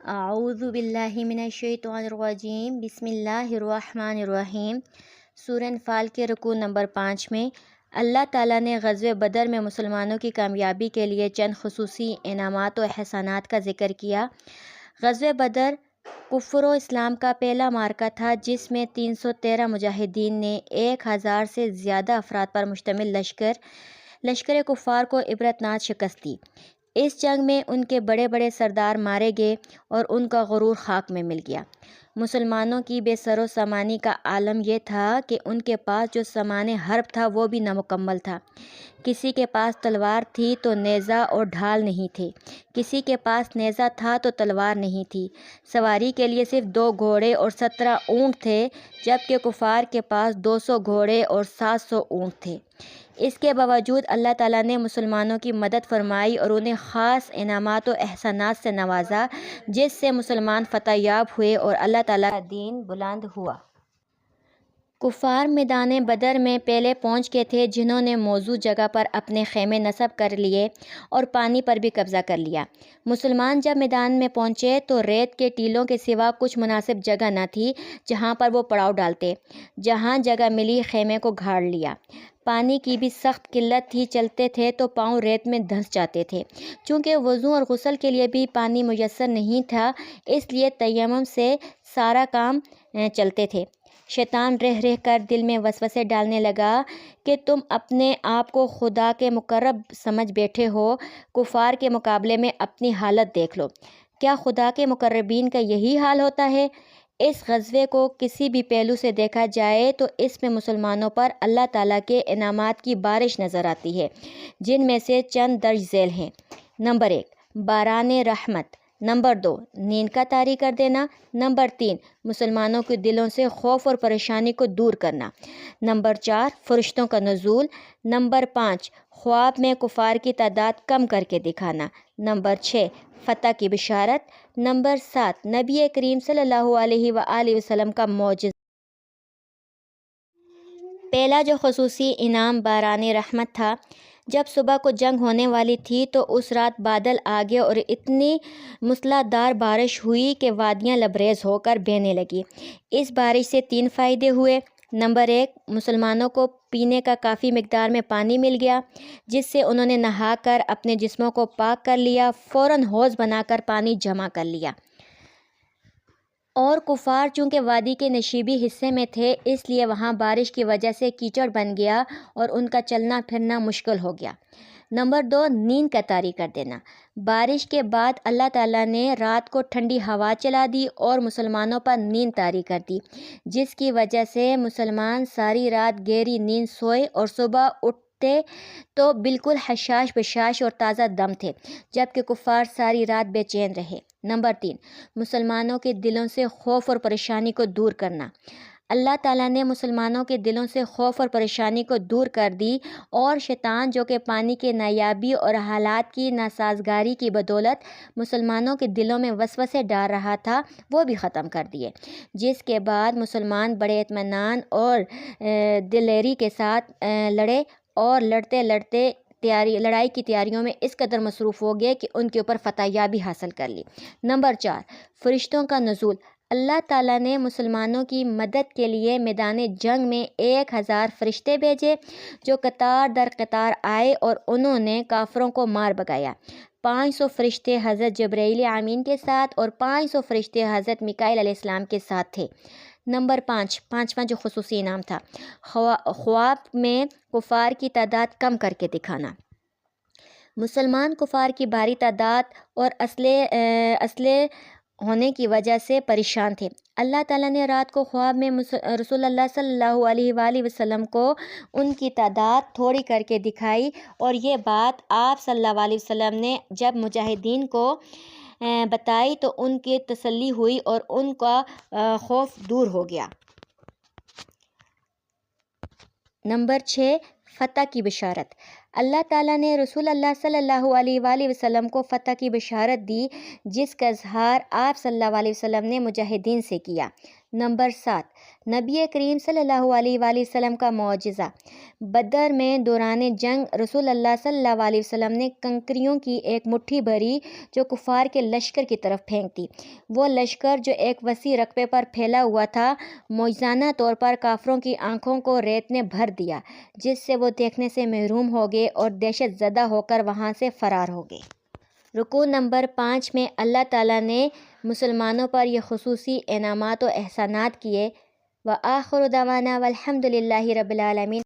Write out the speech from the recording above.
اعوذ باللہ من الشیطان الرجیم، بسم اللہ الرحمن الرحیم۔ سورہ انفال کے رکوع نمبر 5 میں اللہ تعالیٰ نے غزوہ بدر میں مسلمانوں کی کامیابی کے لیے چند خصوصی انعامات و احسانات کا ذکر کیا۔ غزوہ بدر کفر و اسلام کا پہلا معرکہ تھا، جس میں 313 مجاہدین نے 1000 سے زیادہ افراد پر مشتمل لشکر کفار کو عبرتناک شکست دی۔ اس جنگ میں ان کے بڑے بڑے سردار مارے گئے اور ان کا غرور خاک میں مل گیا۔ مسلمانوں کی بے سر و سامانی کا عالم یہ تھا کہ ان کے پاس جو سامان حرب تھا وہ بھی نامکمل تھا۔ کسی کے پاس تلوار تھی تو نیزہ اور ڈھال نہیں تھے، کسی کے پاس نیزہ تھا تو تلوار نہیں تھی۔ سواری کے لیے صرف 2 گھوڑے اور 17 اونٹ تھے، جبکہ کفار کے پاس 200 گھوڑے اور 700 اونٹ تھے۔ اس کے باوجود اللہ تعالیٰ نے مسلمانوں کی مدد فرمائی اور انہیں خاص انعامات و احسانات سے نوازا، جس سے مسلمان فتح یاب ہوئے اور اللہ تعالیٰ کا دین بلند ہوا۔ کفار میدان بدر میں پہلے پہنچ کے تھے، جنہوں نے موزوں جگہ پر اپنے خیمے نصب کر لیے اور پانی پر بھی قبضہ کر لیا۔ مسلمان جب میدان میں پہنچے تو ریت کے ٹیلوں کے سوا کچھ مناسب جگہ نہ تھی جہاں پر وہ پڑاؤ ڈالتے۔ جہاں جگہ ملی خیمے کو گھاڑ لیا۔ پانی کی بھی سخت قلت تھی، چلتے تھے تو پاؤں ریت میں دھنس جاتے تھے۔ چونکہ وضو اور غسل کے لیے بھی پانی میسر نہیں تھا، اس لیے تیمم سے سارا کام چلتے تھے۔ شیطان رہ رہ کر دل میں وسوسے ڈالنے لگا کہ تم اپنے آپ کو خدا کے مقرب سمجھ بیٹھے ہو، کفار کے مقابلے میں اپنی حالت دیکھ لو۔ کیا خدا کے مقربین کا یہی حال ہوتا ہے؟ اس غزوے کو کسی بھی پہلو سے دیکھا جائے تو اس میں مسلمانوں پر اللہ تعالیٰ کے انعامات کی بارش نظر آتی ہے، جن میں سے چند درج ذیل ہیں۔ نمبر 1، باران رحمت۔ نمبر 2، نیند کا طاری کر دینا۔ نمبر 3، مسلمانوں کے دلوں سے خوف اور پریشانی کو دور کرنا۔ نمبر 4، فرشتوں کا نزول۔ نمبر 5، خواب میں کفار کی تعداد کم کر کے دکھانا۔ نمبر 6، فتح کی بشارت۔ نمبر 7، نبی کریم صلی اللہ علیہ وآلہ وسلم کا معجزہ۔ پہلا جو خصوصی انعام باران رحمت تھا۔ جب صبح کو جنگ ہونے والی تھی تو اس رات بادل آ گئے اور اتنی مسلح دھار بارش ہوئی کہ وادیاں لبریز ہو کر بہنے لگی۔ اس بارش سے 3 فائدے ہوئے۔ نمبر 1، مسلمانوں کو پینے کا کافی مقدار میں پانی مل گیا، جس سے انہوں نے نہا کر اپنے جسموں کو پاک کر لیا، فوراً حوض بنا کر پانی جمع کر لیا۔ اور کفار چونکہ وادی کے نشیبی حصے میں تھے، اس لیے وہاں بارش کی وجہ سے کیچڑ بن گیا اور ان کا چلنا پھرنا مشکل ہو گیا۔ نمبر 2، نیند کا طاری کر دینا۔ بارش کے بعد اللہ تعالیٰ نے رات کو ٹھنڈی ہوا چلا دی اور مسلمانوں پر نیند طاری کر دی، جس کی وجہ سے مسلمان ساری رات گہری نیند سوئے اور صبح اٹھتے تو بالکل حشاش بشاش اور تازہ دم تھے، جبکہ کفار ساری رات بے چین رہے۔ نمبر 3، مسلمانوں کے دلوں سے خوف اور پریشانی کو دور کرنا۔ اللہ تعالیٰ نے مسلمانوں کے دلوں سے خوف اور پریشانی کو دور کر دی اور شیطان جو کہ پانی کے نایابی اور حالات کی ناسازگاری کی بدولت مسلمانوں کے دلوں میں وسوسے ڈال رہا تھا، وہ بھی ختم کر دیے، جس کے بعد مسلمان بڑے اطمینان اور دلیری کے ساتھ لڑے اور لڑتے لڑتے لڑائی کی تیاریوں میں اس قدر مصروف ہو گئے کہ ان کے اوپر فتح یابی حاصل کر لی۔ نمبر 4، فرشتوں کا نزول۔ اللہ تعالیٰ نے مسلمانوں کی مدد کے لیے میدان جنگ میں 1000 فرشتے بھیجے، جو قطار در قطار آئے اور انہوں نے کافروں کو مار بھگایا۔ 500 فرشتے حضرت جبرائیل امین کے ساتھ اور 500 فرشتے حضرت میکائیل علیہ السلام کے ساتھ تھے۔ نمبر 5، پانچواں جو خصوصی انعام تھا، خواب میں کفار کی تعداد کم کر کے دکھانا۔ مسلمان کفار کی بھاری تعداد اور اسلحے ہونے کی وجہ سے پریشان تھے۔ اللہ تعالیٰ نے رات کو خواب میں رسول اللہ صلی اللہ علیہ وآلہ وسلم کو ان کی تعداد تھوڑی کر کے دکھائی، اور یہ بات آپ صلی اللہ علیہ وسلم نے جب مجاہدین کو بتائی تو ان کی تسلی ہوئی اور ان کا خوف دور ہو گیا۔ نمبر 6، فتح کی بشارت۔ اللہ تعالیٰ نے رسول اللہ صلی اللہ علیہ وآلہ وسلم کو فتح کی بشارت دی، جس کا اظہار آپ صلی اللہ علیہ وسلم نے مجاہدین سے کیا۔ نمبر 7، نبی کریم صلی اللہ علیہ وآلہ وسلم کا معجزہ۔ بدر میں دوران جنگ رسول اللہ صلی اللہ علیہ وسلم نے کنکریوں کی ایک مٹھی بھری جو کفار کے لشکر کی طرف پھینک دی۔ وہ لشکر جو ایک وسیع رقبے پر پھیلا ہوا تھا، معجزانہ طور پر کافروں کی آنکھوں کو ریت نے بھر دیا، جس سے وہ دیکھنے سے محروم ہو گئے اور دہشت زدہ ہو کر وہاں سے فرار ہو گئے۔ رکوع نمبر 5 میں اللہ تعالیٰ نے مسلمانوں پر یہ خصوصی انعامات و احسانات کیے۔ وآخر دعوانا والحمد للہ رب العالمین۔